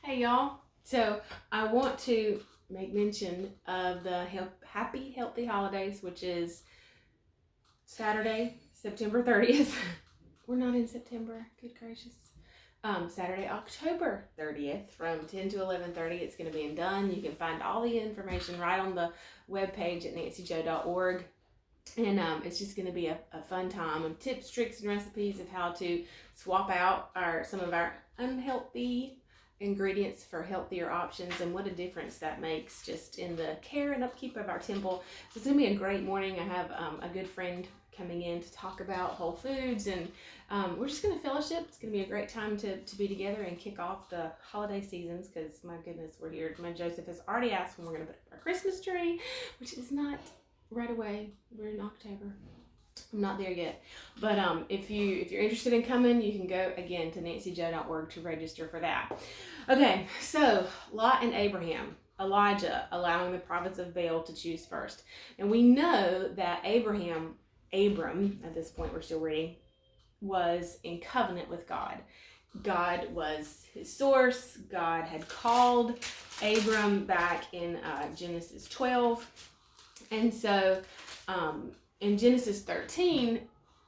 Hey y'all. So I want to make mention of the Happy Healthy Holidays, which is Saturday, September 30th. We're not in September, good gracious. Saturday, October 30th from 10 to 11:30. It's going to be in Dunn. You can find all the information right on the webpage at nancyjoe.org. And it's just going to be a fun time of tips, tricks, and recipes of how to swap out some of our unhealthy ingredients for healthier options, and what a difference that makes just in the care and upkeep of our temple. So it's going to be a great morning. I have a good friend coming in to talk about whole foods, and we're just going to fellowship. It's going to be a great time to be together and kick off the holiday seasons, because my goodness, we're here. My Joseph has already asked when we're going to put up our Christmas tree, which is not right away. We're in October. I'm not there yet, but if you're interested in coming, you can go again to nancyjoe.org to register for that. Okay, so Lot and Abraham, Elijah allowing the prophets of Baal to choose first, and we know that Abram at this point we're still reading, was in covenant with God. God was his source. God had called Abram back in Genesis 12, and so in Genesis 13,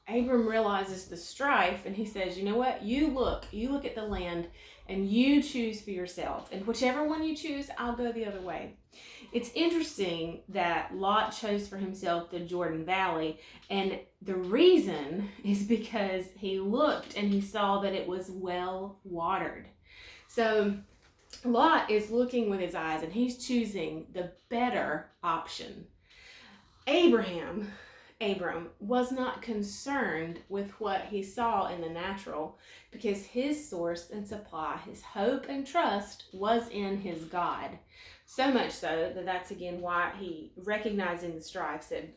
Abram realizes the strife, and he says, you know what, you look at the land and you choose for yourself, and whichever one you choose, I'll go the other way. It's interesting that Lot chose for himself the Jordan Valley, and the reason is because he looked and he saw that it was well watered. So Lot is looking with his eyes and he's choosing the better option. Abram was not concerned with what he saw in the natural, because his source and supply, his hope and trust, was in his God. So much so that that's again why he, recognizing the strife, said,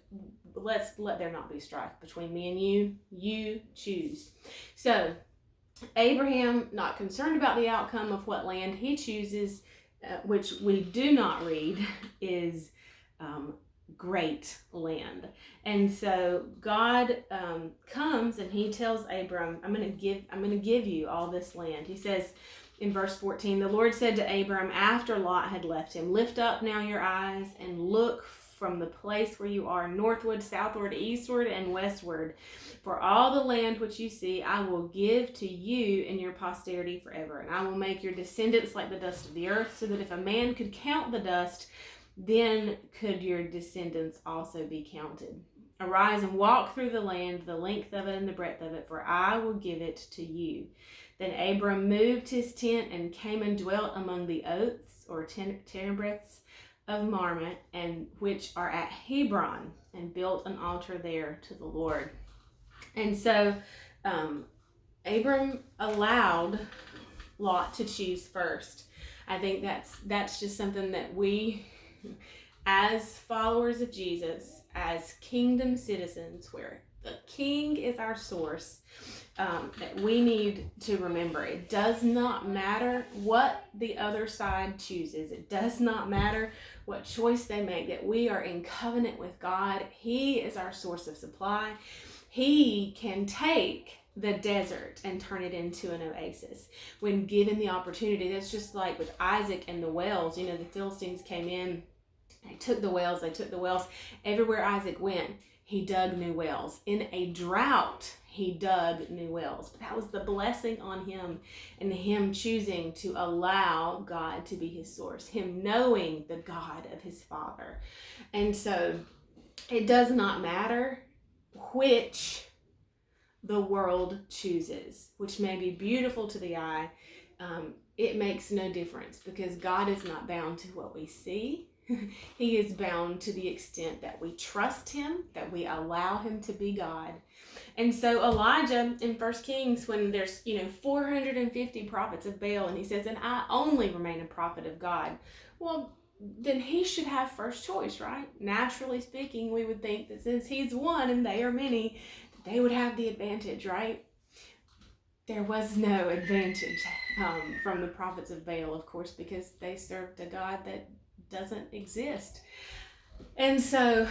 let there not be strife between me and you choose. So Abraham, not concerned about the outcome of what land he chooses, which we do not read, is great land. And so God comes and he tells Abram, I'm going to give you all this land. He says in verse 14, the Lord said to Abram after Lot had left him, lift up now your eyes and look from the place where you are northward, southward, eastward, and westward. For all the land which you see, I will give to you and your posterity forever. And I will make your descendants like the dust of the earth, so that if a man could count the dust, then could your descendants also be counted. Arise and walk through the land, the length of it and the breadth of it, for I will give it to you. Then Abram moved his tent and came and dwelt among the oaks or terebinths of Mamre, and which are at Hebron, and built an altar there to the Lord. And so Abram allowed Lot to choose first. I think that's just something that we, as followers of Jesus, as kingdom citizens, where the king is our source, that we need to remember. It does not matter what the other side chooses. It does not matter what choice they make, that we are in covenant with God. He is our source of supply. He can take the desert and turn it into an oasis when given the opportunity. That's just like with Isaac and the wells. You know, the Philistines came in, they took the wells. Everywhere Isaac went, he dug new wells. In a drought, he dug new wells. But that was the blessing on him, and him choosing to allow God to be his source, him knowing the God of his father. And so it does not matter which the world chooses, which may be beautiful to the eye. It makes no difference, because God is not bound to what we see. He is bound to the extent that we trust him, that we allow him to be God. And so Elijah in 1 Kings, when there's 450 prophets of Baal, and he says, and I only remain a prophet of God. Well, then he should have first choice, right? Naturally speaking, we would think that since he's one and they are many, they would have the advantage, right? There was no advantage from the prophets of Baal, of course, because they served a God that doesn't exist. And so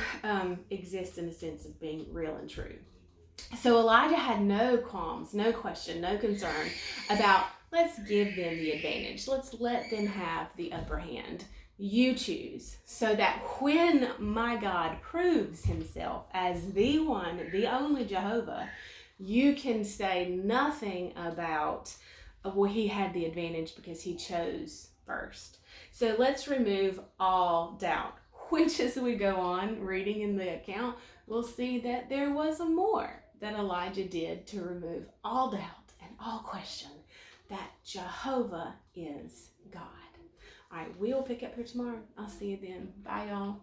exist in the sense of being real and true. So Elijah had no qualms, no question, no concern about Let's give them the advantage. Let's let them have the upper hand. You choose, so that when my God proves himself as the one, the only Jehovah, you can say nothing about, well, he had the advantage because he chose first. So let's remove all doubt, which as we go on reading in the account, we'll see that there was a more that Elijah did to remove all doubt and all question that Jehovah is God. All right, we'll pick up here tomorrow. I'll see you then. Bye, y'all.